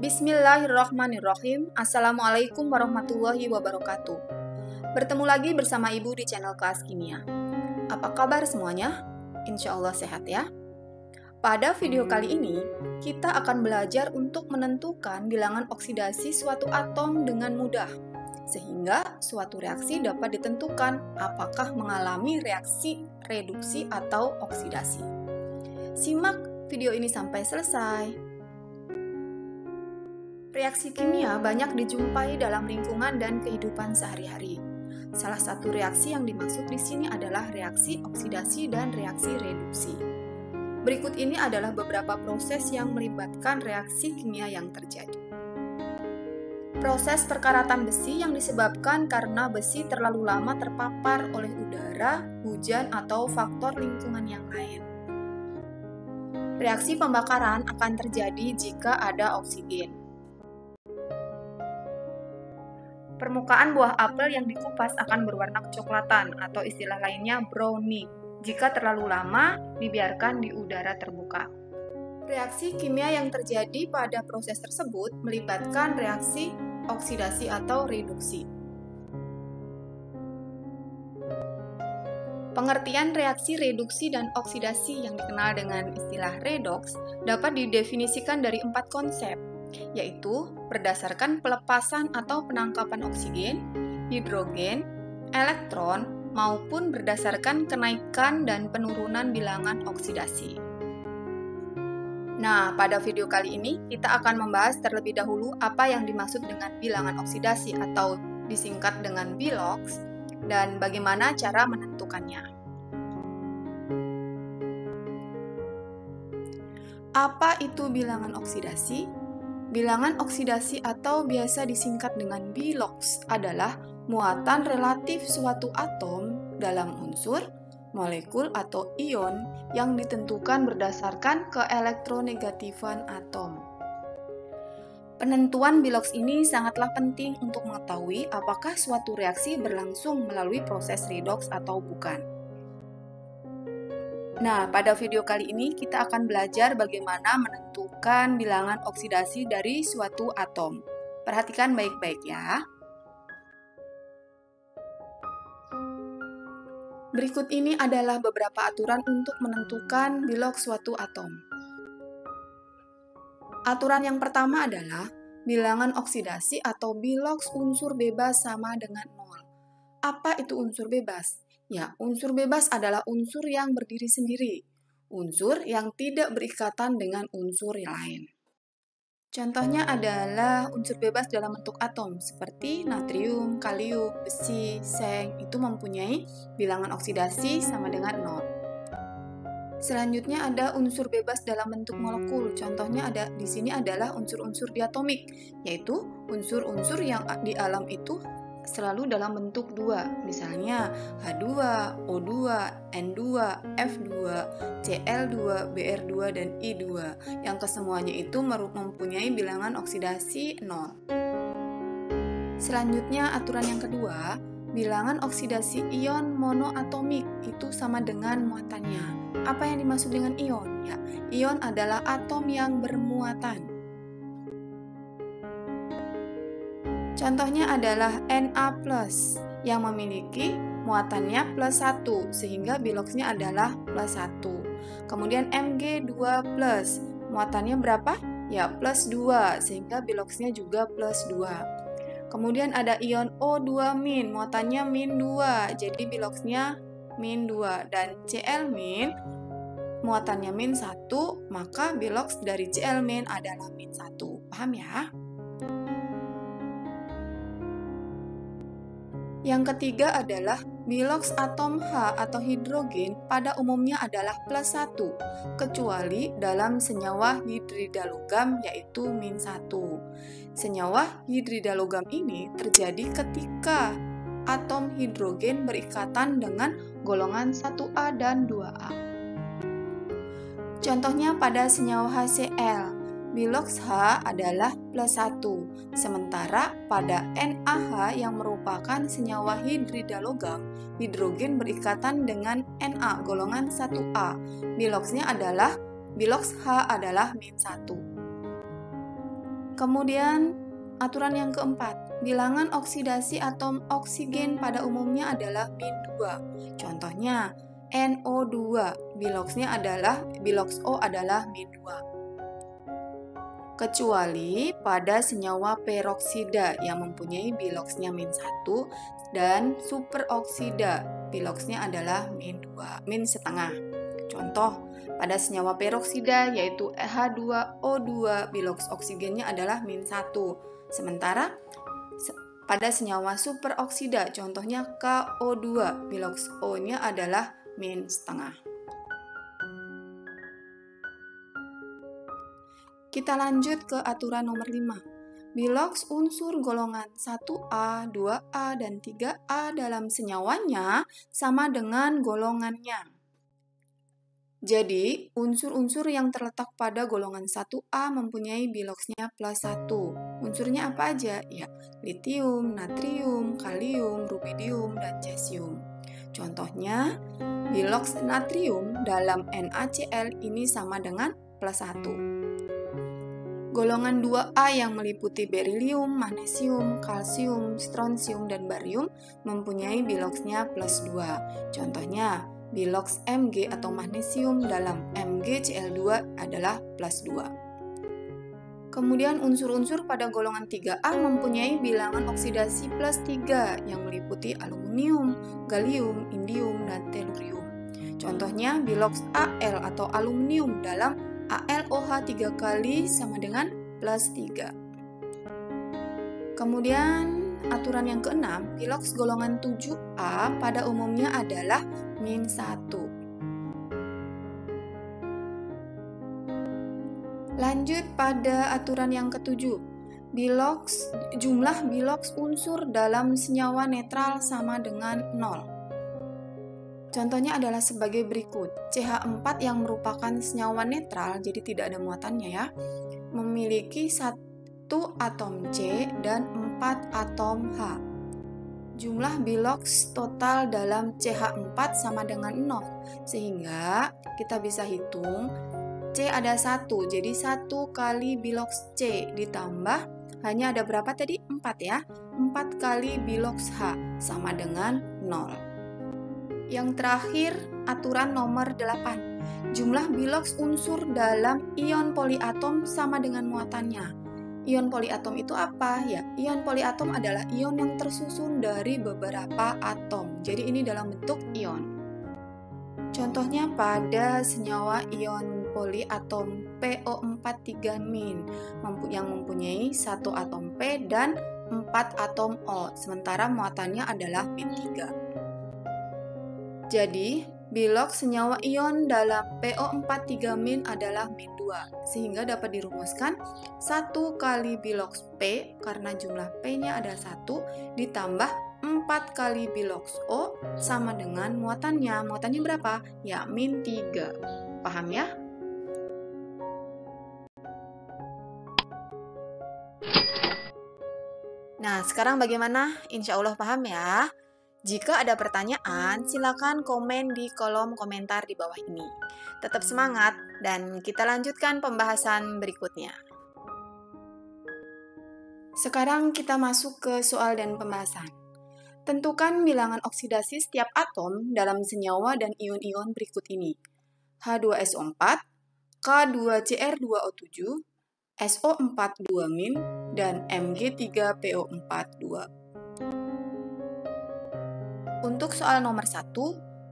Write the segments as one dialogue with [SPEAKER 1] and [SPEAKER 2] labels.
[SPEAKER 1] Bismillahirrahmanirrahim. Assalamualaikum warahmatullahi wabarakatuh. Bertemu lagi bersama Ibu di channel Kelas Kimia. Apa kabar semuanya? Insya Allah sehat ya. Pada video kali ini, kita akan belajar untuk menentukan bilangan oksidasi suatu atom dengan mudah, sehingga suatu reaksi dapat ditentukan apakah mengalami reaksi reduksi atau oksidasi. Simak video ini sampai selesai. Reaksi kimia banyak dijumpai dalam lingkungan dan kehidupan sehari-hari. Salah satu reaksi yang dimaksud di sini adalah reaksi oksidasi dan reaksi reduksi. Berikut ini adalah beberapa proses yang melibatkan reaksi kimia yang terjadi. Proses perkaratan besi yang disebabkan karena besi terlalu lama terpapar oleh udara, hujan, atau faktor lingkungan yang lain. Reaksi pembakaran akan terjadi jika ada oksigen. Permukaan buah apel yang dikupas akan berwarna kecoklatan atau istilah lainnya browning jika terlalu lama dibiarkan di udara terbuka. Reaksi kimia yang terjadi pada proses tersebut melibatkan reaksi oksidasi atau reduksi. Pengertian reaksi reduksi dan oksidasi yang dikenal dengan istilah redoks dapat didefinisikan dari 4 konsep, yaitu berdasarkan pelepasan atau penangkapan oksigen, hidrogen, elektron, maupun berdasarkan kenaikan dan penurunan bilangan oksidasi. Nah, pada video kali ini kita akan membahas terlebih dahulu apa yang dimaksud dengan bilangan oksidasi atau disingkat dengan biloks dan bagaimana cara menentukannya. Apa itu bilangan oksidasi? Bilangan oksidasi atau biasa disingkat dengan biloks adalah muatan relatif suatu atom dalam unsur, molekul, atau ion yang ditentukan berdasarkan keelektronegatifan atom. Penentuan biloks ini sangatlah penting untuk mengetahui apakah suatu reaksi berlangsung melalui proses redoks atau bukan. Nah, pada video kali ini kita akan belajar bagaimana menentukan bilangan oksidasi dari suatu atom. Perhatikan baik-baik ya. Berikut ini adalah beberapa aturan untuk menentukan biloks suatu atom. Aturan yang pertama adalah bilangan oksidasi atau biloks unsur bebas sama dengan 0. Apa itu unsur bebas? Ya, unsur bebas adalah unsur yang berdiri sendiri, unsur yang tidak berikatan dengan unsur yang lain. Contohnya adalah unsur bebas dalam bentuk atom, seperti natrium, kalium, besi, seng, itu mempunyai bilangan oksidasi sama dengan 0. Selanjutnya ada unsur bebas dalam bentuk molekul, contohnya di sini adalah unsur-unsur diatomik, yaitu unsur-unsur yang di alam itu selalu dalam bentuk 2, misalnya H2, O2, N2, F2, Cl2, Br2, dan I2, yang kesemuanya itu mempunyai bilangan oksidasi 0. Selanjutnya aturan yang kedua, bilangan oksidasi ion monoatomik itu sama dengan muatannya. Apa yang dimaksud dengan ion? Ya, ion adalah atom yang bermuatan. Contohnya adalah Na+, yang memiliki muatannya +1, sehingga biloksnya adalah +1. Kemudian Mg2+, muatannya berapa? Ya, +2, sehingga biloksnya juga +2. Kemudian ada ion O2-, muatannya -2, jadi biloksnya -2. Dan Cl-, muatannya -1, maka biloks dari Cl- adalah -1. Paham ya? Yang ketiga adalah biloks atom H atau hidrogen pada umumnya adalah +1, kecuali dalam senyawa hidrida logam yaitu -1. Senyawa hidrida logam ini terjadi ketika atom hidrogen berikatan dengan golongan 1A dan 2A. Contohnya pada senyawa HCl, biloks H adalah plus 1. Sementara pada NaH yang merupakan senyawa hidrida logam, hidrogen berikatan dengan Na golongan 1A. Biloks H adalah min 1. Kemudian aturan yang keempat, bilangan oksidasi atom oksigen pada umumnya adalah min 2. Contohnya NO2, biloks O adalah min 2. Kecuali pada senyawa peroksida yang mempunyai biloksnya min 1 dan superoksida, biloksnya adalah min 2, min setengah. Contoh, pada senyawa peroksida yaitu H2O2, biloks oksigennya adalah min 1. Sementara pada senyawa superoksida, contohnya KO2, biloks O-nya adalah min setengah. Kita lanjut ke aturan nomor 5. Biloks unsur golongan 1A, 2A, dan 3A dalam senyawanya sama dengan golongannya. Jadi, unsur-unsur yang terletak pada golongan 1A mempunyai biloksnya plus 1. Unsurnya apa aja? Ya, litium, natrium, kalium, rubidium, dan cesium. Contohnya, biloks natrium dalam NaCl ini sama dengan plus 1. Golongan 2A yang meliputi berilium, magnesium, kalsium, strontium, dan barium mempunyai biloksnya plus 2. Contohnya, biloks Mg atau magnesium dalam MgCl2 adalah plus 2. Kemudian unsur-unsur pada golongan 3A mempunyai bilangan oksidasi plus 3 yang meliputi aluminium, gallium, indium, dan tellurium. Contohnya, biloks Al atau aluminium dalam AlOH 3 kali sama dengan plus 3. Kemudian aturan yang keenam, biloks golongan 7A pada umumnya adalah min 1. Lanjut pada aturan yang ketujuh, jumlah biloks unsur dalam senyawa netral sama dengan 0. Contohnya adalah sebagai berikut. CH4 yang merupakan senyawa netral, jadi tidak ada muatannya ya, memiliki 1 atom C dan 4 atom H. Jumlah biloks total dalam CH4 sama dengan 0, sehingga kita bisa hitung C ada 1, jadi 1 kali biloks C ditambah, hanya ada berapa tadi? 4 ya, 4 kali biloks H sama dengan 0. Yang terakhir, aturan nomor 8. Jumlah biloks unsur dalam ion poliatom sama dengan muatannya. Ion poliatom itu apa? Ya, ion poliatom adalah ion yang tersusun dari beberapa atom. Jadi ini dalam bentuk ion. Contohnya pada senyawa ion poliatom PO43- yang mempunyai 1 atom P dan 4 atom O, sementara muatannya adalah min 3. Jadi, biloks senyawa ion dalam PO43- adalah min 2, sehingga dapat dirumuskan 1 kali biloks P, karena jumlah P-nya ada 1, ditambah 4 kali biloks O, sama dengan muatannya. Muatannya berapa? Ya, min 3. Paham ya? Nah, sekarang bagaimana? Insya Allah paham ya? Jika ada pertanyaan, silakan komen di kolom komentar di bawah ini. Tetap semangat dan kita lanjutkan pembahasan berikutnya. Sekarang kita masuk ke soal dan pembahasan. Tentukan bilangan oksidasi setiap atom dalam senyawa dan ion-ion berikut ini. H2SO4, K2Cr2O7, SO4 2- dan Mg3PO4 2. Untuk soal nomor 1,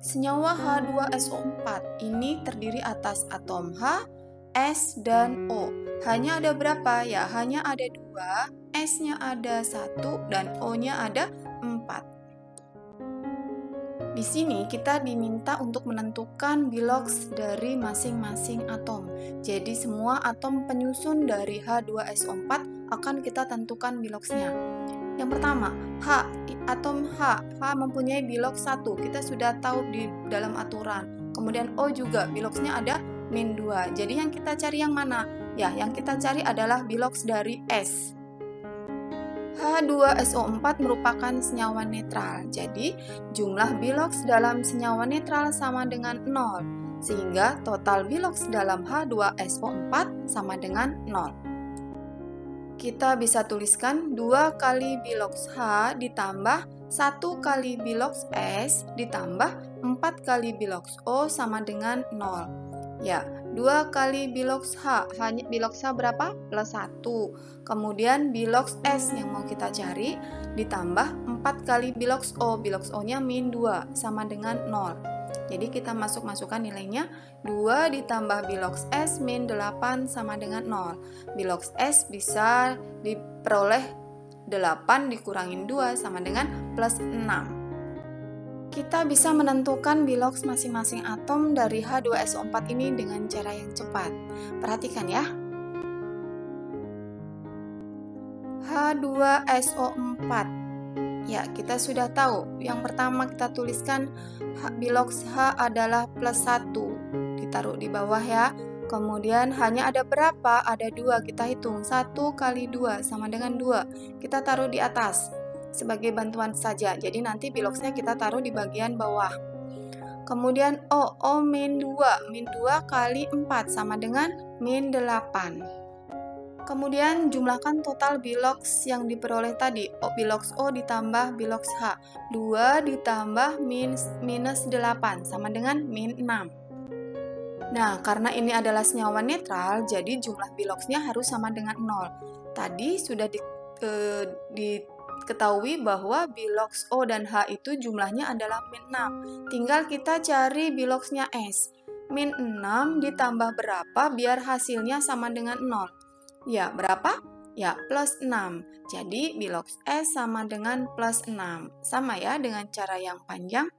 [SPEAKER 1] senyawa H2SO4 ini terdiri atas atom H, S, dan O. Hanya ada berapa? Ya, hanya ada 2, S-nya ada 1, dan O-nya ada 4. Di sini kita diminta untuk menentukan biloks dari masing-masing atom. Jadi semua atom penyusun dari H2SO4 akan kita tentukan biloksnya. Yang pertama, atom H mempunyai biloks 1, kita sudah tahu di dalam aturan. Kemudian O juga, biloksnya ada min 2. Jadi yang kita cari yang mana? Ya, yang kita cari adalah biloks dari S. H2SO4 merupakan senyawa netral, jadi jumlah biloks dalam senyawa netral sama dengan 0, sehingga total biloks dalam H2SO4 sama dengan 0. Kita bisa tuliskan 2 kali biloks H ditambah 1 kali biloks S ditambah 4 kali biloks O sama dengan 0. Ya, 2 kali biloks H, hanya biloks H berapa? Plus 1. Kemudian biloks S yang mau kita cari ditambah 4 kali biloks O-nya min 2 sama dengan 0. Jadi kita masukkan nilainya 2 ditambah biloks S min 8 sama dengan 0. Biloks S bisa diperoleh 8 dikurangin 2 sama dengan plus 6. Kita bisa menentukan biloks masing-masing atom dari H2SO4 ini dengan cara yang cepat. Perhatikan ya. H2SO4. Ya, kita sudah tahu. Yang pertama kita tuliskan biloks H adalah plus 1. Ditaruh di bawah ya. Kemudian hanya ada berapa? Ada 2. Kita hitung. 1 kali 2 sama dengan 2. Kita taruh di atas sebagai bantuan saja. Jadi nanti biloksnya kita taruh di bagian bawah. Kemudian O min 2. Min 2 kali 4 sama dengan min 8. Kemudian jumlahkan total biloks yang diperoleh tadi. Biloks O ditambah biloks H. 2 ditambah minus 8 sama dengan min 6. Nah, karena ini adalah senyawa netral, jadi jumlah biloksnya harus sama dengan 0. Tadi sudah diketahui bahwa biloks O dan H itu jumlahnya adalah min 6. Tinggal kita cari biloksnya S. Min 6 ditambah berapa biar hasilnya sama dengan 0? Ya, berapa? Ya, plus 6. Jadi, biloks S sama dengan plus 6. Sama ya dengan cara yang panjang.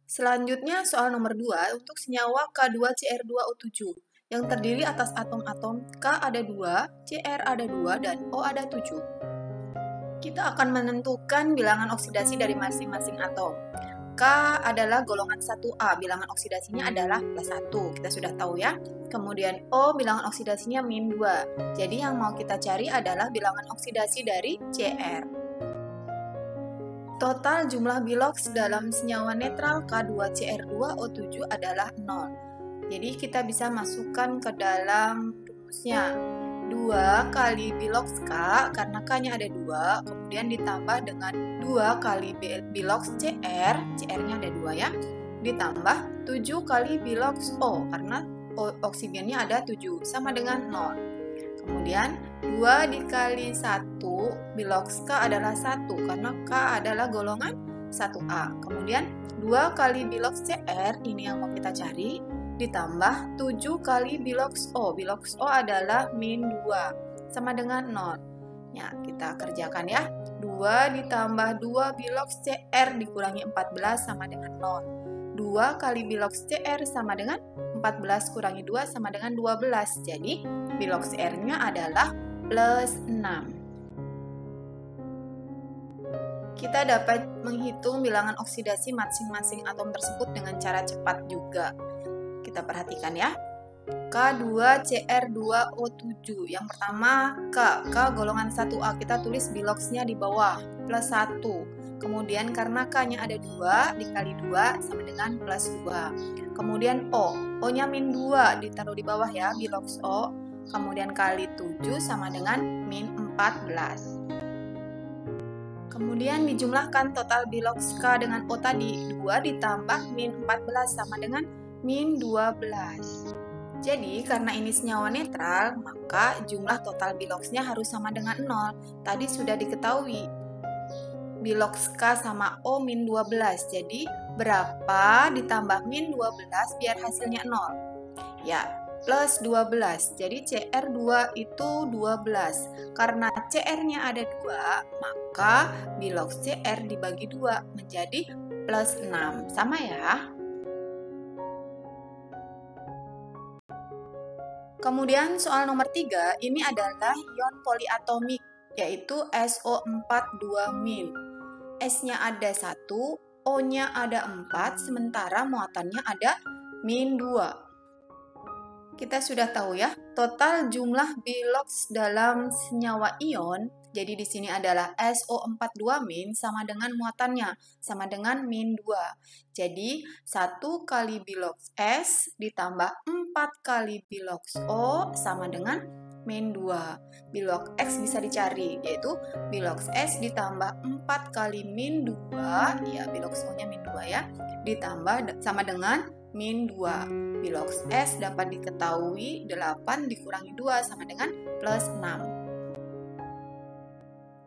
[SPEAKER 1] Selanjutnya, soal nomor 2 untuk senyawa K2Cr2O7 yang terdiri atas atom-atom K ada 2, Cr ada 2, dan O ada 7. Kita akan menentukan bilangan oksidasi dari masing-masing atom. K adalah golongan 1A, bilangan oksidasinya adalah plus 1, kita sudah tahu ya. Kemudian O, bilangan oksidasinya min 2. Jadi yang mau kita cari adalah bilangan oksidasi dari Cr. Total jumlah biloks dalam senyawa netral K2Cr2O7 adalah 0. Jadi kita bisa masukkan ke dalam rumusnya. 2 kali biloks K, karena K-nya ada 2, kemudian ditambah dengan 2 kali biloks Cr, Cr-nya ada 2 ya, ditambah 7 kali biloks O, karena oksigennya ada 7, sama dengan 0. Kemudian 2 dikali 1, biloks K adalah 1, karena K adalah golongan 1A. Kemudian 2 kali biloks Cr, ini yang mau kita cari, ditambah 7 kali biloks O. Biloks O adalah min 2, sama dengan 0. Ya, kita kerjakan ya. 2 ditambah 2 biloks Cr dikurangi 14 sama dengan 0. 2 kali biloks Cr sama dengan 14 kurangi 2 sama dengan 12. Jadi, biloks R-nya adalah plus 6. Kita dapat menghitung bilangan oksidasi masing-masing atom tersebut dengan cara cepat juga. Kita perhatikan ya. K2Cr2O7. Yang pertama K golongan 1A, kita tulis biloksnya di bawah, plus 1. Kemudian karena K-nya ada 2, dikali 2 sama dengan plus 2. Kemudian O-nya min 2, ditaruh di bawah ya, biloks O. Kemudian kali 7 sama dengan min 14. Kemudian dijumlahkan total biloks K dengan O tadi, 2 ditambah min 14 sama dengan min 12. Jadi, karena ini senyawa netral, maka jumlah total biloksnya harus sama dengan 0. Tadi sudah diketahui, biloks K sama O min 12. Jadi, berapa ditambah min 12 biar hasilnya 0? Ya, plus 12. Jadi, Cr2 itu 12. Karena Cr-nya ada 2, maka biloks Cr dibagi 2 menjadi plus 6. Sama ya? Kemudian soal nomor 3, ini adalah ion poliatomik, yaitu SO42-. S-nya ada 1, O-nya ada 4, sementara muatannya ada min 2. Kita sudah tahu ya, total jumlah biloks dalam senyawa ion, jadi di sini adalah SO42- sama dengan muatannya, sama dengan min 2. Jadi, 1 kali biloks S ditambah 4 kali biloks O sama dengan min 2. Biloks X bisa dicari, yaitu biloks S ditambah 4 kali min 2, ya biloks O-nya min 2 ya, ditambah sama dengan min 2. Biloks S dapat diketahui 8 dikurangi 2 sama dengan plus 6.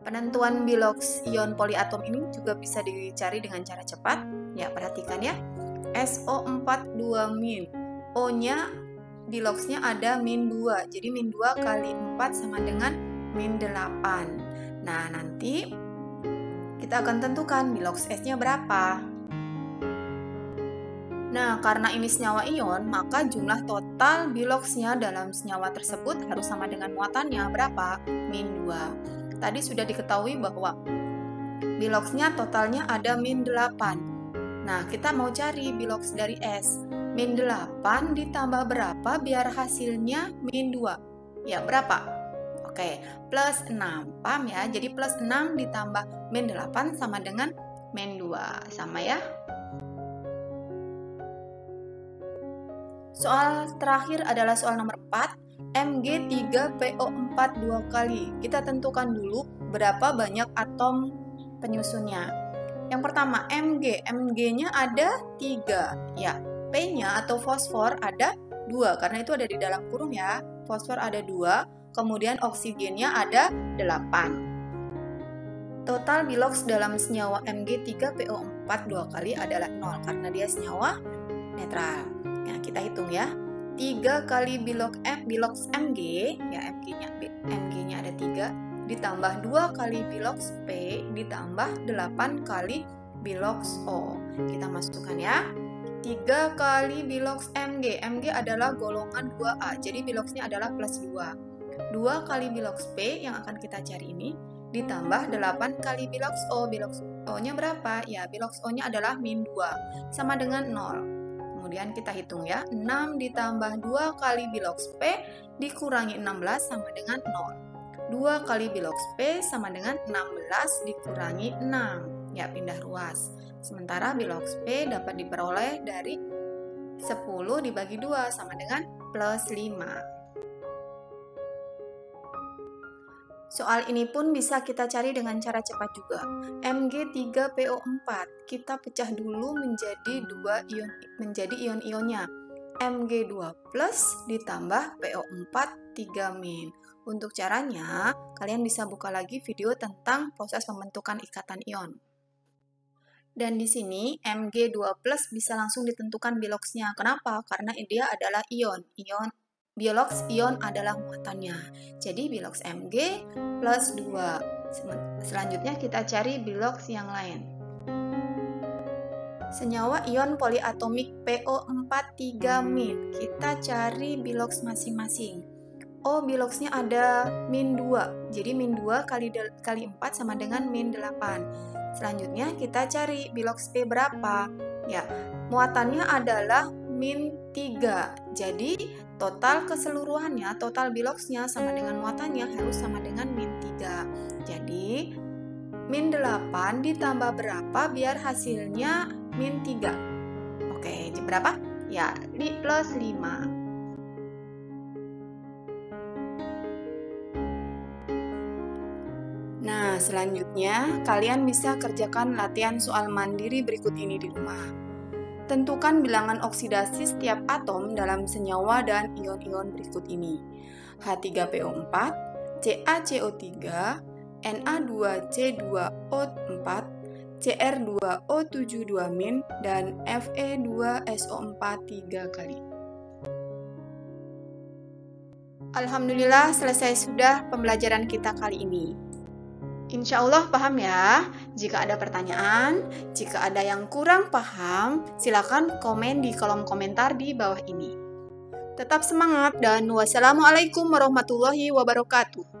[SPEAKER 1] Penentuan biloks ion poliatom ini juga bisa dicari dengan cara cepat. Ya, perhatikan ya. SO42-. O-nya biloksnya ada min 2. Jadi min 2 kali 4 sama dengan min 8. Nah, nanti kita akan tentukan biloks S-nya berapa. Nah, karena ini senyawa ion, maka jumlah total biloksnya dalam senyawa tersebut harus sama dengan muatannya berapa? Min 2. Tadi sudah diketahui bahwa biloksnya totalnya ada min 8. Nah, kita mau cari biloks dari S. Min 8 ditambah berapa biar hasilnya min 2? Ya, berapa? Oke, plus 6. Paham ya? Jadi plus 6 ditambah min 8 sama dengan min 2. Sama ya? Soal terakhir adalah soal nomor 4. Mg3PO4 2 kali. Kita tentukan dulu berapa banyak atom penyusunnya. Yang pertama Mg-nya ada 3. Ya, P-nya atau fosfor ada 2 karena itu ada di dalam kurung ya. Fosfor ada 2, kemudian oksigennya ada 8. Total biloks dalam senyawa Mg3PO4 2 kali adalah 0 karena dia senyawa netral. Nah, kita hitung ya. 3 kali biloks Mg, ya Mg-nya ada 3, ditambah 2 kali biloks P, ditambah 8 kali biloks O. Kita masukkan ya. 3 kali biloks Mg adalah golongan 2A, jadi biloksnya adalah plus 2. 2 kali biloks P yang akan kita cari ini, ditambah 8 kali biloks O. Biloks O-nya berapa? Ya, biloks O-nya adalah min 2, sama dengan 0. Kemudian kita hitung ya, 6 ditambah 2 kali biloks P dikurangi 16 sama dengan 0. 2 kali biloks P sama dengan 16 dikurangi 6. Ya, pindah ruas. Sementara biloks P dapat diperoleh dari 10 dibagi 2 sama dengan plus 5. Soal ini pun bisa kita cari dengan cara cepat juga. Mg3PO4 kita pecah dulu menjadi ion-ionnya. Mg2+ ditambah PO4 3-. Untuk caranya, kalian bisa buka lagi video tentang proses pembentukan ikatan ion. Dan di sini Mg2+ bisa langsung ditentukan biloksnya. Kenapa? Karena dia adalah ion. Biloks ion adalah muatannya. Jadi biloks Mg plus 2. Selanjutnya kita cari biloks yang lain. Senyawa ion poliatomik PO4 3-. Kita cari biloks masing-masing. O biloksnya ada min 2. Jadi min 2 kali 4 sama dengan min 8. Selanjutnya kita cari biloks P berapa? Ya, muatannya adalah min 3. Jadi total keseluruhannya, total biloksnya sama dengan muatannya harus sama dengan min 3. Jadi min 8 ditambah berapa biar hasilnya min 3? Oke, berapa? Ya, di plus 5. Nah, selanjutnya kalian bisa kerjakan latihan soal mandiri berikut ini di rumah. Tentukan bilangan oksidasi setiap atom dalam senyawa dan ion-ion berikut ini. H3PO4, CaCO3, Na2C2O4, Cr2O72-, dan Fe2SO4 3 kali. Alhamdulillah selesai sudah pembelajaran kita kali ini. Insya Allah paham ya. Jika ada pertanyaan, jika ada yang kurang paham, silakan komen di kolom komentar di bawah ini. Tetap semangat dan wassalamualaikum warahmatullahi wabarakatuh.